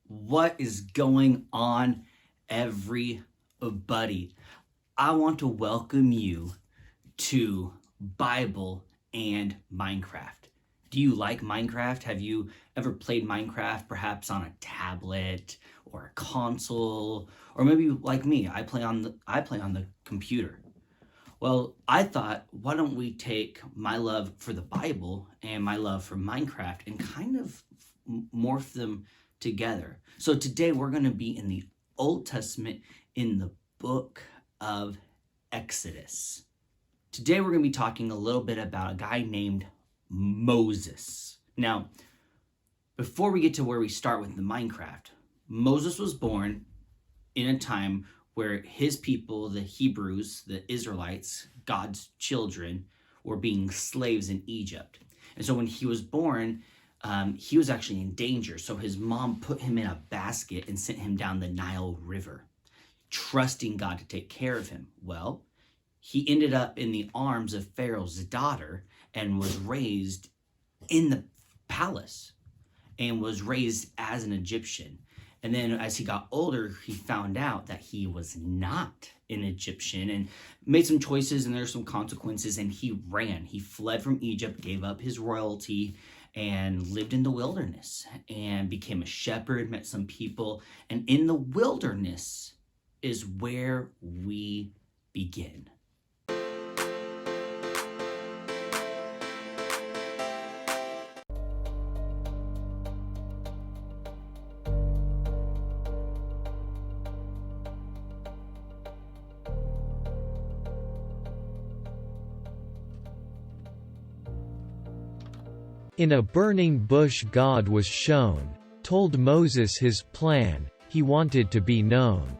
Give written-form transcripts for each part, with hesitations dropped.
What is going on, everybody? I want to welcome you to Bible and Minecraft. Do you like Minecraft? Have you ever played Minecraft perhaps on a tablet or a console? Or maybe like me, I play on the computer. Well, I thought, why don't we take my love for the Bible and my love for Minecraft and kind of morph them together? So today we're going to be in the Old Testament in the book of Exodus. Today we're going to be talking a little bit about a guy named Moses. Now, before we get to where we start with the Minecraft, Moses was born in a time where his people, the Hebrews, the Israelites, God's children, were being slaves in Egypt. And so when he was born, he was actually in danger. So his mom put him in a basket and sent him down the Nile River, trusting God to take care of him. Well, he ended up in the arms of Pharaoh's daughter and was raised in the palace and was raised as an Egyptian. And then as he got older, he found out that he was not an Egyptian and made some choices, and there's some consequences, and he ran. He fled from Egypt, gave up his royalty, and lived in the wilderness and became a shepherd, met some people. And in the wilderness is where we begin. In a burning bush God was shown, told Moses his plan, he wanted to be known.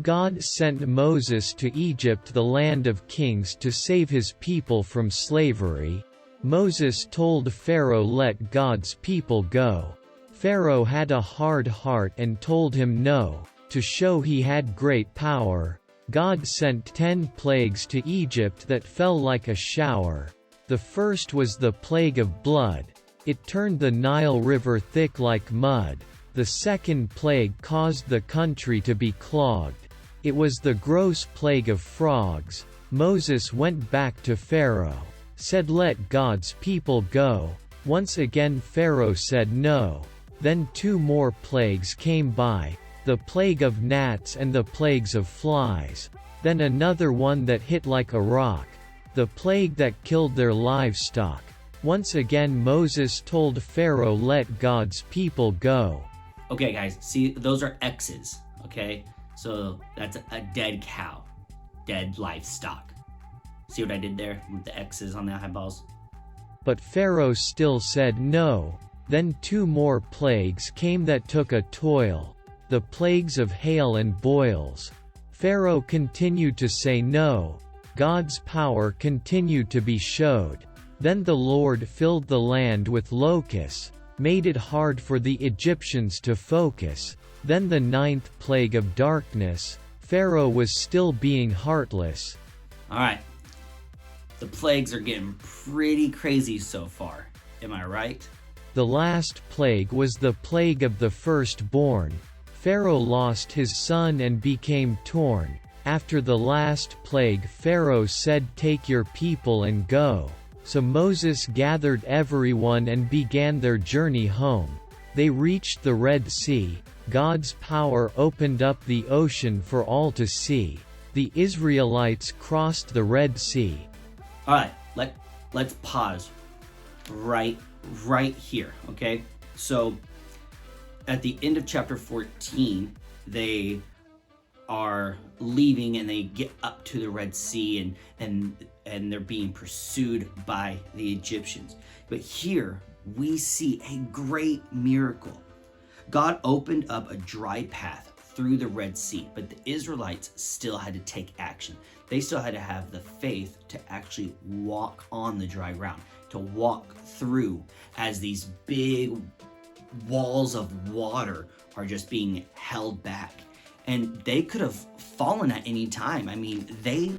God sent Moses to Egypt, the land of kings, to save his people from slavery. Moses told Pharaoh, let God's people go. Pharaoh had a hard heart and told him no, to show he had great power. God sent 10 plagues to Egypt that fell like a shower. The first was the plague of blood. It turned the Nile River thick like mud. The second plague caused the country to be clogged. It was the gross plague of frogs. Moses went back to Pharaoh, said let God's people go. Once again Pharaoh said no. Then 2 more plagues came by, the plague of gnats and the plagues of flies. Then another one that hit like a rock, the plague that killed their livestock. Once again Moses told Pharaoh let God's people go. Okay, guys, see, those are X's, okay? So that's a dead cow, dead livestock. See what I did there with the X's on the eyeballs? But Pharaoh still said no. Then 2 more plagues came that took a toil, the plagues of hail and boils. Pharaoh continued to say no. God's power continued to be showed. Then the Lord filled the land with locusts, made it hard for the Egyptians to focus. Then the 9th plague of darkness. Pharaoh was still being heartless. All right, the plagues are getting pretty crazy so far. Am I right? The last plague was the plague of the firstborn. Pharaoh lost his son and became torn. After the last plague Pharaoh said take your people and go. So Moses gathered everyone and began their journey home. They reached the Red Sea. God's power opened up the ocean for all to see. The Israelites crossed the Red Sea. All right, let's pause right here, okay? So at the end of chapter 14, they are leaving and they get up to the Red Sea and they're being pursued by the Egyptians. But here we see a great miracle. God opened up a dry path through the Red Sea, but the Israelites still had to take action. They still had to have the faith to actually walk on the dry ground, to walk through as these big walls of water are just being held back. And they could have fallen at any time. I mean, they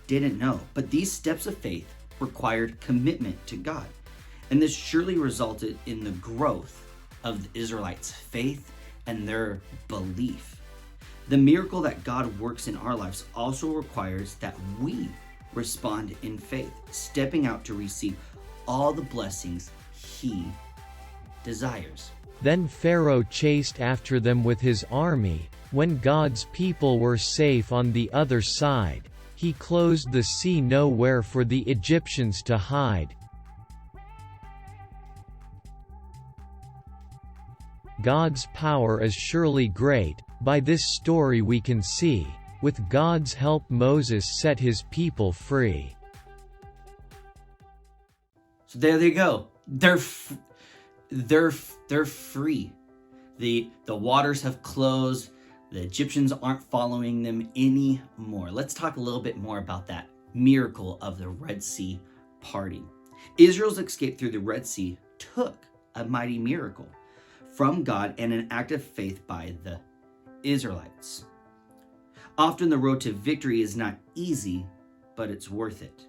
didn't know. But these steps of faith required commitment to God. And this surely resulted in the growth of the Israelites' faith and their belief. The miracle that God works in our lives also requires that we respond in faith, stepping out to receive all the blessings He desires. Then Pharaoh chased after them with his army. When God's people were safe on the other side, He closed the sea, nowhere for the Egyptians to hide. God's power is surely great. By this story we can see, with God's help Moses set his people free. So there they go. They're free. The waters have closed. The Egyptians aren't following them anymore. Let's talk a little bit more about that miracle of the Red Sea parting. Israel's escape through the Red Sea took a mighty miracle from God and an act of faith by the Israelites. Often the road to victory is not easy, but it's worth it.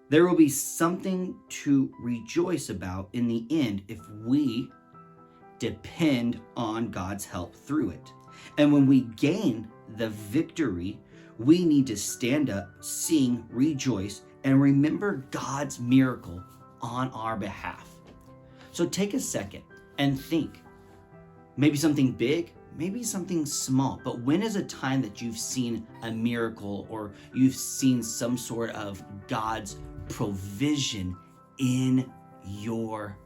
There will be something to rejoice about in the end if we depend on God's help through it. And when we gain the victory, we need to stand up, sing, rejoice, and remember God's miracle on our behalf. So take a second and think. Maybe something big, maybe something small, but when is a time that you've seen a miracle or you've seen some sort of God's provision in your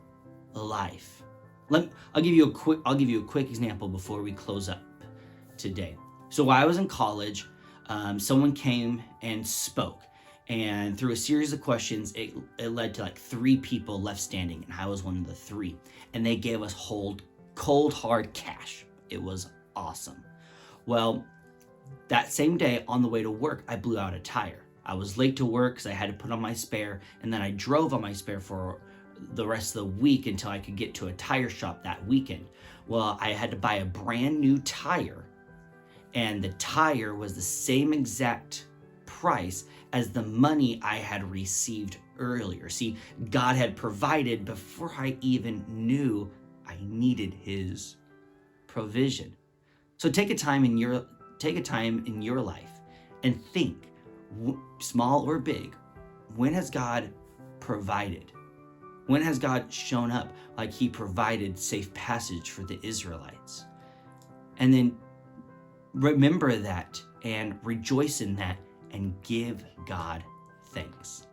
life? I'll give you a quick example before we close up today. So while I was in college, someone came and spoke, and through a series of questions, it led to like 3 people left standing, and I was one of the 3. And they gave us cold hard cash. It was awesome. Well, that same day on the way to work, I blew out a tire. I was late to work because I had to put on my spare, and then I drove on my spare for the rest of the week until I could get to a tire shop that weekend. Well, I had to buy a brand new tire, and the tire was the same exact price as the money I had received earlier. See, God had provided before I even knew I needed His provision. So take a time in your life and think, small or big, when has God provided? When has God shown up like He provided safe passage for the Israelites? And then remember that and rejoice in that and give God thanks.